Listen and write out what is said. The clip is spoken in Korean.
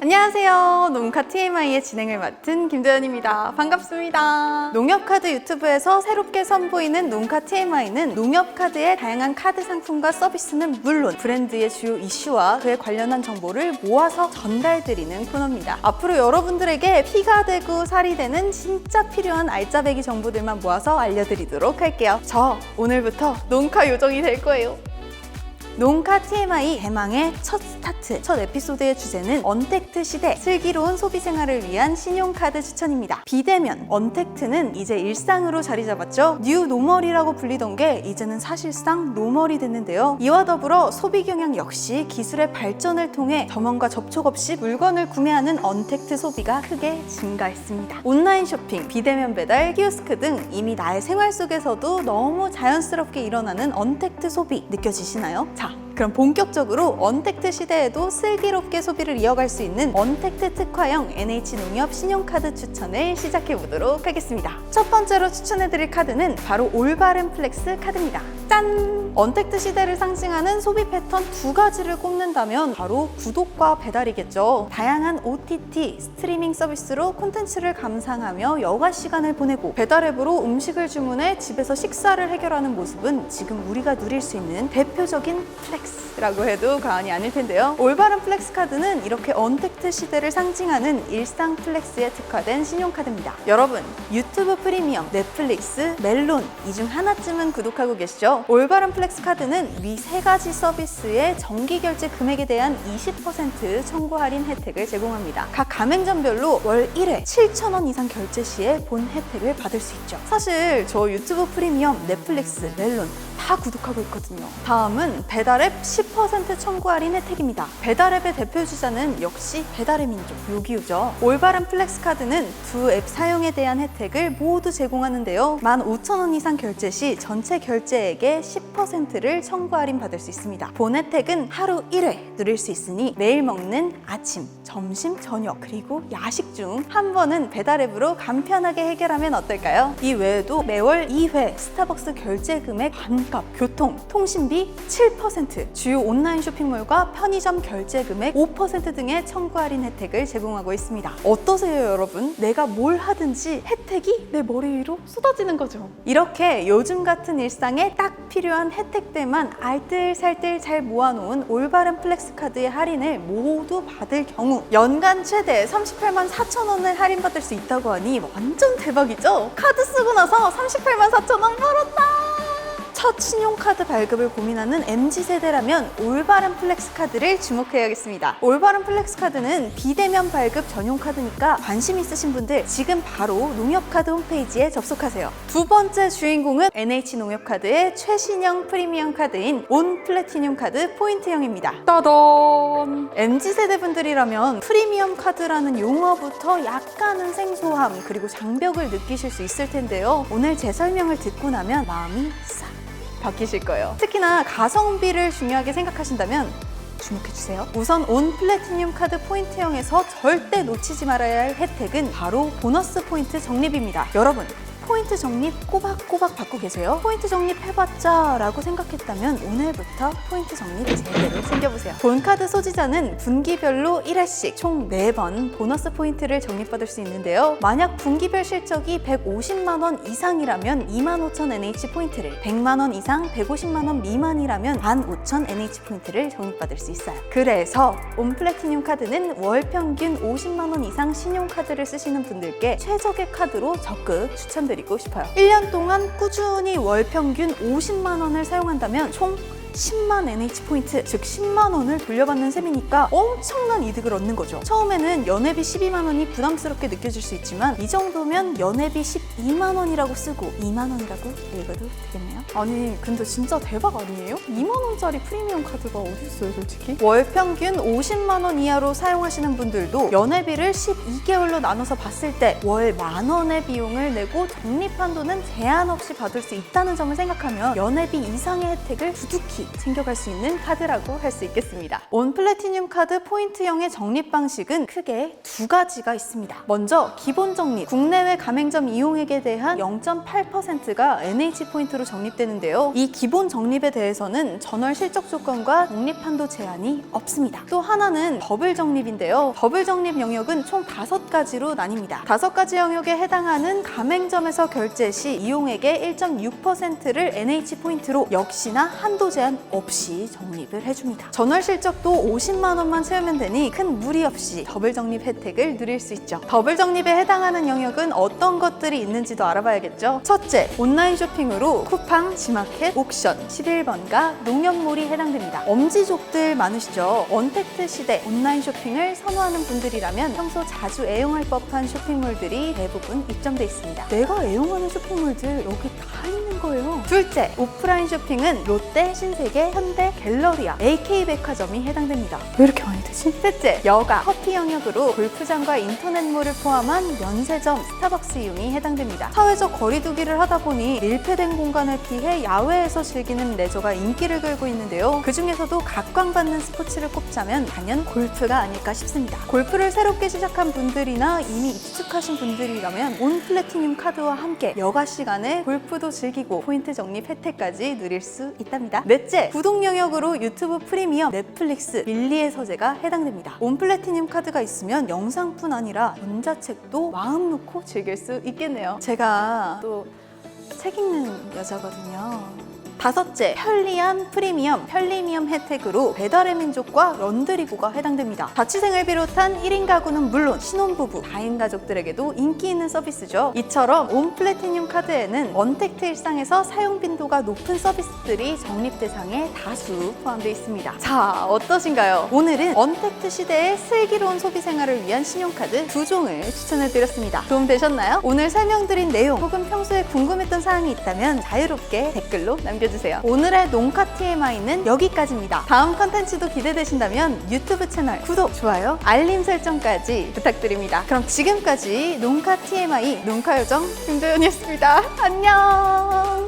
안녕하세요. 농카 TMI의 진행을 맡은 김도연입니다. 반갑습니다. 농협카드 유튜브에서 새롭게 선보이는 농카 TMI는 농협카드의 다양한 카드 상품과 서비스는 물론 브랜드의 주요 이슈와 그에 관련한 정보를 모아서 전달드리는 코너입니다. 앞으로 여러분들에게 피가 되고 살이 되는 진짜 필요한 알짜배기 정보들만 모아서 알려드리도록 할게요. 저 오늘부터 농카 요정이 될 거예요. 농카 TMI 대망의 첫 스타트, 첫 에피소드의 주제는 언택트 시대, 슬기로운 소비 생활을 위한 신용카드 추천입니다. 비대면, 언택트는 이제 일상으로 자리 잡았죠. 뉴 노멀이라고 불리던 게 이제는 사실상 노멀이 됐는데요. 이와 더불어 소비 경향 역시 기술의 발전을 통해 점원과 접촉 없이 물건을 구매하는 언택트 소비가 크게 증가했습니다. 온라인 쇼핑, 비대면 배달, 키오스크 등 이미 나의 생활 속에서도 너무 자연스럽게 일어나는 언택트 소비 느껴지시나요? 자, 그럼 본격적으로 언택트 시대에도 슬기롭게 소비를 이어갈 수 있는 언택트 특화형 NH농협 신용카드 추천을 시작해보도록 하겠습니다. 첫 번째로 추천해드릴 카드는 바로 올바른 플렉스 카드입니다. 짠! 언택트 시대를 상징하는 소비 패턴 두 가지를 꼽는다면 바로 구독과 배달이겠죠. 다양한 OTT, 스트리밍 서비스로 콘텐츠를 감상하며 여가 시간을 보내고 배달앱으로 음식을 주문해 집에서 식사를 해결하는 모습은 지금 우리가 누릴 수 있는 대표적인 플렉스라고 해도 과언이 아닐 텐데요. 올바른 플렉스 카드는 이렇게 언택트 시대를 상징하는 일상 플렉스에 특화된 신용카드입니다. 여러분, 유튜브 프리미엄, 넷플릭스, 멜론 이 중 하나쯤은 구독하고 계시죠? 올바른 플렉스 카드는 위 세 가지 서비스의 정기 결제 금액에 대한 20% 청구 할인 혜택을 제공합니다. 각 가맹점별로 월 1회 7,000원 이상 결제 시에 본 혜택을 받을 수 있죠. 사실 저 유튜브 프리미엄, 넷플릭스, 멜론 다 구독하고 있거든요. 다음은 배달앱 10% 청구 할인 혜택입니다. 배달앱의 대표주자는 역시 배달의 민족 요기요죠. 올바른 플렉스 카드는 두 앱 사용에 대한 혜택을 모두 제공하는데요. 15,000원 이상 결제 시 전체 결제액의 10%를 청구 할인 받을 수 있습니다. 본 혜택은 하루 1회 누릴 수 있으니 매일 먹는 아침, 점심, 저녁 그리고 야식 중 한 번은 배달앱으로 간편하게 해결하면 어떨까요? 이 외에도 매월 2회 스타벅스 결제 금액 반값, 교통, 통신비 7%, 주요 온라인 쇼핑몰과 편의점 결제 금액 5% 등의 청구 할인 혜택을 제공하고 있습니다. 어떠세요, 여러분? 내가 뭘 하든지 혜택이 내 머리 위로 쏟아지는 거죠. 이렇게 요즘 같은 일상에 딱 필요한 혜택들만 알뜰살뜰 잘 모아놓은 올바른 플렉스 카드의 할인을 모두 받을 경우 연간 최대 38만 4천 원을 할인받을 수 있다고 하니 완전 대박이죠? 카드 쓰고 나서 38만 4천 원 벌었다! 첫 신용카드 발급을 고민하는 MZ세대라면 올바른 플렉스 카드를 주목해야겠습니다. 올바른 플렉스 카드는 비대면 발급 전용 카드니까 관심 있으신 분들 지금 바로 농협카드 홈페이지에 접속하세요. 두 번째 주인공은 NH농협카드의 최신형 프리미엄 카드인 온 플래티늄 카드 포인트형입니다. 따단! MZ세대 분들이라면 프리미엄 카드라는 용어부터 약간은 생소함 그리고 장벽을 느끼실 수 있을 텐데요. 오늘 제 설명을 듣고 나면 마음이 싹 바뀌실 거예요. 특히나 가성비를 중요하게 생각하신다면 주목해주세요. 우선 온 플래티늄 카드 포인트형에서 절대 놓치지 말아야 할 혜택은 바로 보너스 포인트 적립입니다. 여러분, 포인트 적립 꼬박꼬박 받고 계세요? 포인트 적립해봤자 라고 생각했다면 오늘부터 포인트 적립 제대로 챙겨보세요. 본카드 소지자는 분기별로 1회씩 총 4번 보너스 포인트를 적립받을 수 있는데요. 만약 분기별 실적이 150만 원 이상이라면 25,000 NH 포인트를, 100만 원 이상 150만 원 미만이라면 15,000 NH 포인트를 적립받을 수 있어요. 그래서 온 플래티늄 카드는 월 평균 50만 원 이상 신용카드를 쓰시는 분들께 최적의 카드로 적극 추천드립니다. 드리고 싶어요. 1년 동안 꾸준히 월 평균 50만 원을 사용한다면 총 10만 NH포인트, 즉 10만 원을 돌려받는 셈이니까 엄청난 이득을 얻는 거죠. 처음에는 연회비 12만 원이 부담스럽게 느껴질 수 있지만 이 정도면 연회비 12만 원이라고 쓰고 2만 원이라고 읽어도 되겠네요. 아니 근데 진짜 대박 아니에요? 2만 원짜리 프리미엄 카드가 어디 있어요 솔직히? 월 평균 50만 원 이하로 사용하시는 분들도 연회비를 12개월로 나눠서 봤을 때 월 10,000원의 비용을 내고 적립한 돈은 제한 없이 받을 수 있다는 점을 생각하면 연회비 이상의 혜택을 두둑히 없이 챙겨갈 수 있는 카드라고 할 수 있겠습니다. 온 플래티늄 카드 포인트형의 적립 방식은 크게 두 가지가 있습니다. 먼저 기본 적립, 국내외 가맹점 이용액에 대한 0.8%가 NH 포인트로 적립되는데요. 이 기본 적립에 대해서는 전월 실적 조건과 적립 한도 제한이 없습니다. 또 하나는 더블 적립인데요. 더블 적립 영역은 총 5가지로 나뉩니다. 5가지 영역에 해당하는 가맹점에서 결제 시 이용액의 1.6%를 NH 포인트로 역시나 한도 제한 없이 적립을 해줍니다. 전월 실적도 50만 원만 채우면 되니 큰 무리 없이 더블 적립 혜택을 누릴 수 있죠. 더블 적립에 해당하는 영역은 어떤 것들이 있는지도 알아봐야겠죠. 첫째, 온라인 쇼핑으로 쿠팡, 지마켓, 옥션, 11번가, 농협몰이 해당됩니다. 엄지족들 많으시죠? 언택트 시대 온라인 쇼핑을 선호하는 분들이라면 평소 자주 애용할 법한 쇼핑몰들이 대부분 입점돼 있습니다. 내가 애용하는 쇼핑몰들 여기 다 있는 거예요. 둘째, 오프라인 쇼핑은 롯데, 신세계, 현대, 갤러리아, AK백화점이 해당됩니다. 왜 이렇게 많이 되지? 셋째, 여가, 커피 영역으로 골프장과 인터넷몰을 포함한 면세점, 스타벅스 이용이 해당됩니다. 사회적 거리두기를 하다 보니 밀폐된 공간을 피해 야외에서 즐기는 레저가 인기를 끌고 있는데요. 그 중에서도 각광받는 스포츠를 꼽자면 당연 골프가 아닐까 싶습니다. 골프를 새롭게 시작한 분들이나 이미 익숙하신 분들이라면 온 플래티늄 카드와 함께 여가 시간에 골프도 즐기고 포인트 적립 혜택까지 누릴 수 있답니다. 넷째, 구독 영역으로 유튜브 프리미엄, 넷플릭스, 밀리의 서재가 해당됩니다. 온 플래티늄 카드가 있으면 영상뿐 아니라 전자책도 마음 놓고 즐길 수 있겠네요. 제가 또 책 읽는 여자거든요. 다섯째, 편리한 프리미엄, 편리미엄 혜택으로 배달의 민족과 런드리고가 해당됩니다. 자취생을 비롯한 1인 가구는 물론 신혼부부, 다인가족들에게도 인기 있는 서비스죠. 이처럼 온 플래티늄 카드에는 언택트 일상에서 사용 빈도가 높은 서비스들이 적립 대상에 다수 포함되어 있습니다. 자, 어떠신가요? 오늘은 언택트 시대의 슬기로운 소비 생활을 위한 신용카드 2종을 추천해드렸습니다. 도움되셨나요? 오늘 설명드린 내용 혹은 평소에 궁금했던 사항이 있다면 자유롭게 댓글로 남겨주세요. 오늘의 농카 TMI는 여기까지입니다. 다음 컨텐츠도 기대되신다면 유튜브 채널 구독, 좋아요, 알림 설정까지 부탁드립니다. 그럼 지금까지 농카 TMI 농카요정 김도연이었습니다. 안녕.